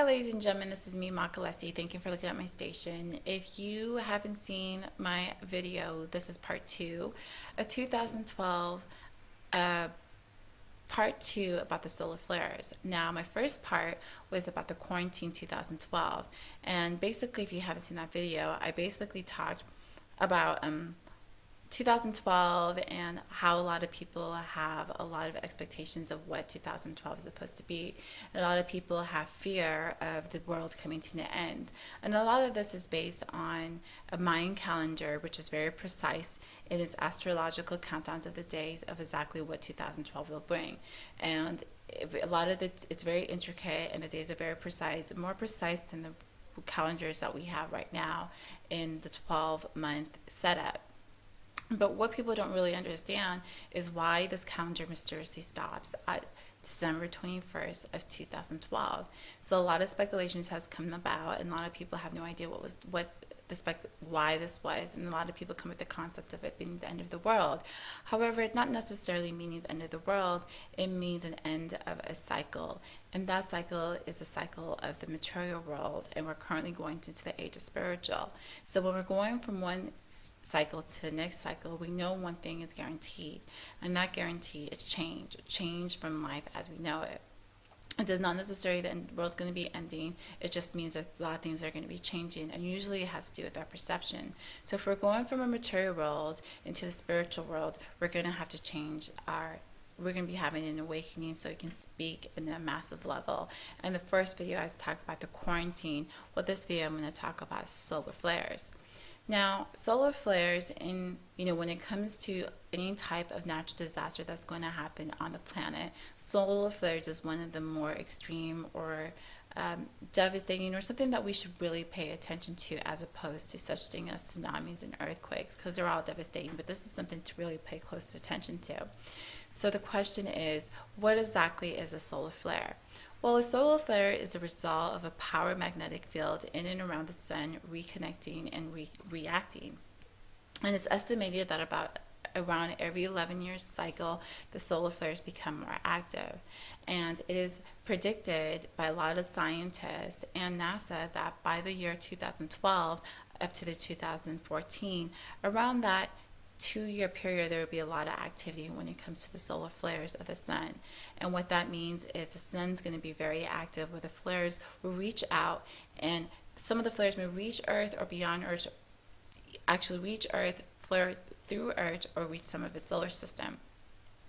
ladies and gentlemen, this is me, Makalesi. Thank you for looking at my station. If you haven't seen my video, this is part two, a 2012 uh, part two about the solar flares. Now, my first part was about the quarantine 2012, and basically, if you haven't seen that video, I basically talked about 2012 and how a lot of people have a lot of expectations of what 2012 is supposed to be. And a lot of people have fear of the world coming to an end. And a lot of this is based on a Mayan calendar, which is very precise in its astrological countdowns of the days of exactly what 2012 will bring. And a lot of it's very intricate, and the days are very precise, more precise than the calendars that we have right now in the 12-month setup. But what people don't really understand is why this calendar mysteriously stops at December 21st of 2012. So a lot of speculations has come about, and a lot of people have no idea why this was, and a lot of people come with the concept of it being the end of the world. However, it's not necessarily meaning the end of the world. It means an end of a cycle, and that cycle is the cycle of the material world, and we're currently going into the age of spiritual. So when we're going from one cycle to the next cycle, we know one thing is guaranteed, and that guarantee is change from life as we know it. It does not necessarily the world's going to be ending. It just means that a lot of things are going to be changing, and usually it has to do with our perception. So if we're going from a material world into the spiritual world, we're going to have to we're going to be having an awakening so we can speak in a massive level. And the first video I was talking about the quarantine. Well, this video I'm going to talk about solar flares. Now, solar flares, when it comes to any type of natural disaster that's going to happen on the planet, solar flares is one of the more extreme or devastating, or something that we should really pay attention to, as opposed to such things as tsunamis and earthquakes, because they're all devastating, but this is something to really pay close attention to. So the question is, what exactly is a solar flare? Well, a solar flare is a result of a power magnetic field in and around the sun reconnecting and reacting. And it's estimated that around every 11-year cycle, the solar flares become more active. And it is predicted by a lot of scientists and NASA that by the year 2012 up to the 2014, around that 2-year period, there will be a lot of activity when it comes to the solar flares of the sun. And what that means is the sun's going to be very active, where the flares will reach out, and some of the flares may reach Earth or beyond Earth, actually reach Earth, flare through Earth, or reach some of its solar system.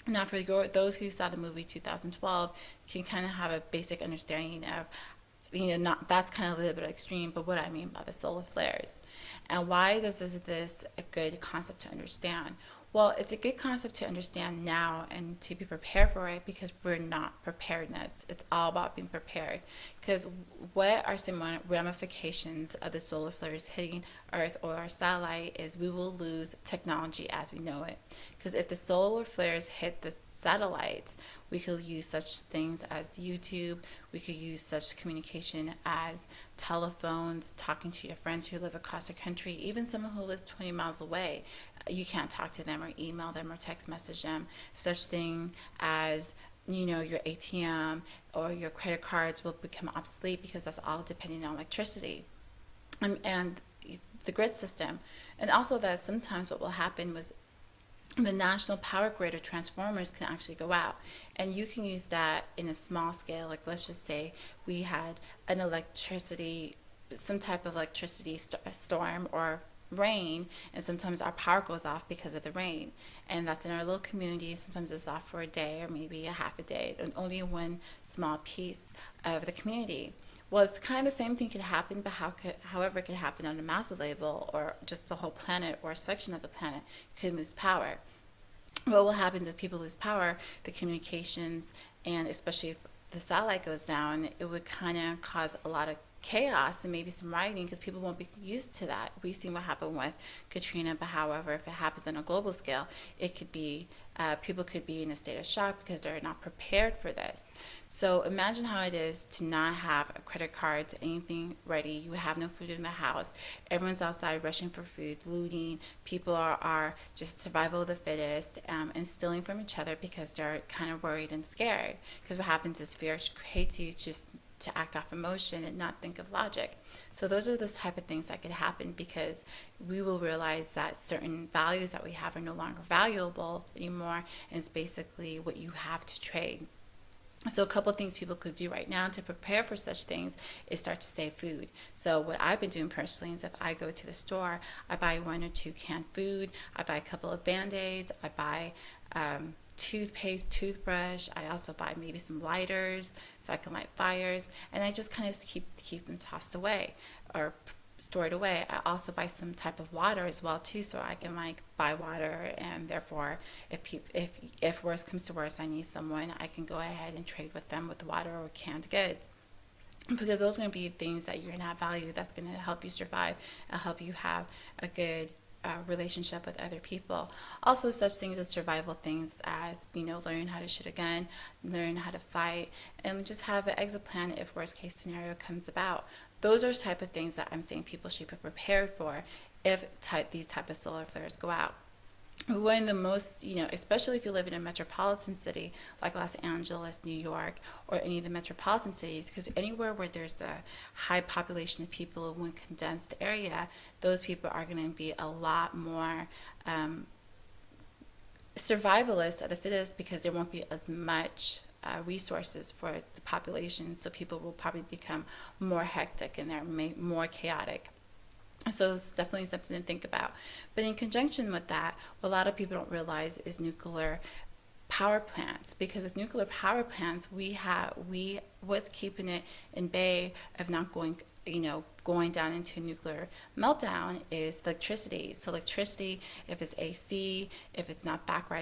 Now, for those who saw the movie 2012, you can kind of have a basic understanding of, that's kind of a little bit extreme, but what I mean by the solar flares. And why is this a good concept to understand? Well, it's a good concept to understand now and to be prepared for it, because we're not preparedness. It's all about being prepared. Because what are some ramifications of the solar flares hitting Earth or our satellite is we will lose technology as we know it. Because if the solar flares hit the satellites, we could use such things as YouTube. We could use such communication as telephones, talking to your friends who live across the country, even someone who lives 20 miles away. You can't talk to them or email them or text message them. Such thing as your ATM or your credit cards will become obsolete, because that's all depending on electricity and the grid system. And also that sometimes what will happen was the national power grid or transformers can actually go out, and you can use that in a small scale. Like, let's just say we had some type of electricity storm or rain, and sometimes our power goes off because of the rain, and that's in our little community. Sometimes it's off for a day or maybe a half a day, and only one small piece of the community. Well, it's kind of the same thing could happen, but however, it could happen on a massive level, or just the whole planet or a section of the planet could lose power. What will happen if people lose power? The communications, and especially if the satellite goes down, it would kind of cause a lot of chaos and maybe some rioting, because people won't be used to that. We've seen what happened with Katrina, but however, if it happens on a global scale, it could be people could be in a state of shock because they're not prepared for this. So imagine how it is to not have a credit card, anything ready. You have no food in the house. Everyone's outside rushing for food, looting. People are just survival of the fittest, and stealing from each other because they're kind of worried and scared. Because what happens is fear creates you just to act off emotion and not think of logic. So those are the type of things that could happen, because we will realize that certain values that we have are no longer valuable anymore, and it's basically what you have to trade. So a couple of things people could do right now to prepare for such things is start to save food. So what I've been doing personally is, if I go to the store, I buy 1 or 2 canned food, I buy a couple of Band-Aids, I buy toothpaste, toothbrush. I also buy maybe some lighters so I can light fires, and I just kind of keep them tossed away or stored away. I also buy some type of water as well too, so I can like buy water, and therefore if worse comes to worse, I need someone, I can go ahead and trade with them with water or canned goods, because those are going to be things that you're going to have value, that's going to help you survive and help you have a good relationship with other people. Also, such things as survival things as, learning how to shoot a gun, learn how to fight, and just have an exit plan if worst case scenario comes about. Those are the type of things that I'm saying people should be prepared for if these type of solar flares go out. One of the most, especially if you live in a metropolitan city like Los Angeles, New York, or any of the metropolitan cities, because anywhere where there's a high population of people in one condensed area, those people are going to be a lot more survivalist of the fittest, because there won't be as much resources for the population, so people will probably become more hectic and they're more chaotic. So it's definitely something to think about. But in conjunction with that, what a lot of people don't realize is nuclear power plants, because with nuclear power plants, what's keeping it in bay of not going down into nuclear meltdown is electricity. So electricity, if it's AC, if it's not backed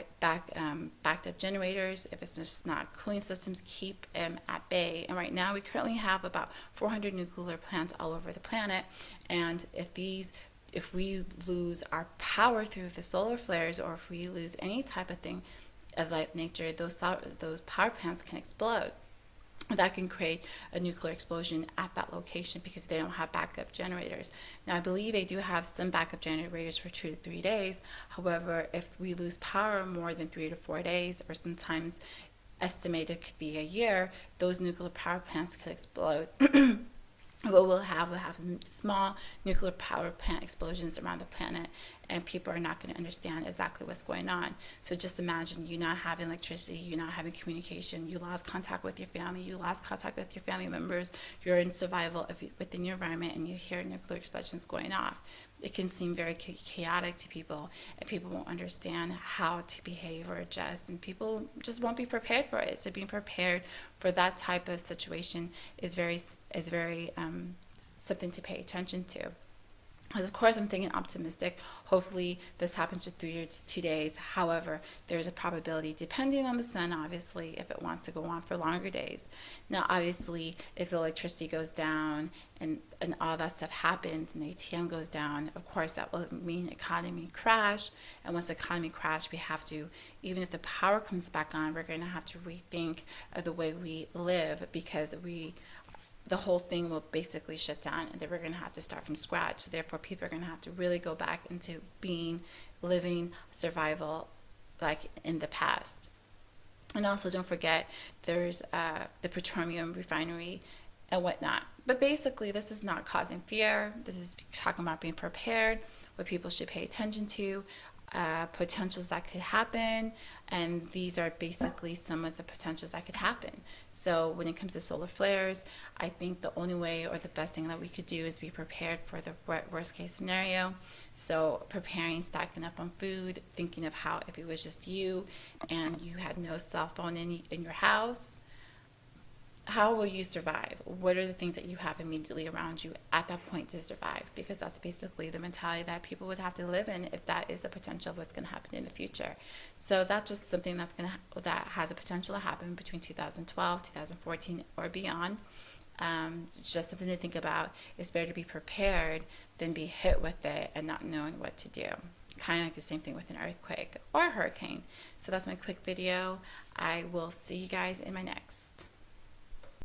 up generators, if it's just not cooling systems, keep them at bay. And right now we currently have about 400 nuclear plants all over the planet. And if we lose our power through the solar flares, or if we lose any type of thing of that nature, those power plants can explode. That can create a nuclear explosion at that location, because they don't have backup generators. Now, I believe they do have some backup generators for 2 to 3 days. However, if we lose power more than 3 to 4 days, or sometimes estimated could be a year, those nuclear power plants could explode. What we'll have small nuclear power plant explosions around the planet, and people are not going to understand exactly what's going on. So just imagine you not having electricity, you not having communication, you lost contact with your family, you lost contact with your family members, you're in survival within your environment, and you hear nuclear explosions going off. It can seem very chaotic to people, and people won't understand how to behave or adjust, and people just won't be prepared for it. So being prepared for that type of situation is very something to pay attention to. Of course, I'm thinking optimistic. Hopefully this happens for 3 or 2 days. However, there's a probability, depending on the sun, obviously, if it wants to go on for longer days. Now, obviously, if the electricity goes down and all that stuff happens and the ATM goes down, of course, that will mean economy crash. And once the economy crash, we have to, even if the power comes back on, we're going to have to rethink of the way we live, because the whole thing will basically shut down, and then we're going to have to start from scratch. So therefore, people are going to have to really go back into living survival like in the past. And also, don't forget, there's the petroleum refinery and whatnot. But basically, this is not causing fear. This is talking about being prepared, what people should pay attention to, potentials that could happen, and these are basically some of the potentials that could happen. So when it comes to solar flares, I think the only way, or the best thing that we could do, is be prepared for the worst case scenario. So preparing, stacking up on food, thinking of how, if it was just you and you had no cell phone in your house, how will you survive? What are the things that you have immediately around you at that point to survive? Because that's basically the mentality that people would have to live in if that is a potential of what's going to happen in the future. So that's just something that has a potential to happen between 2012, 2014, or beyond. Just something to think about. It's better to be prepared than be hit with it and not knowing what to do. Kind of like the same thing with an earthquake or a hurricane. So that's my quick video. I will see you guys in my next.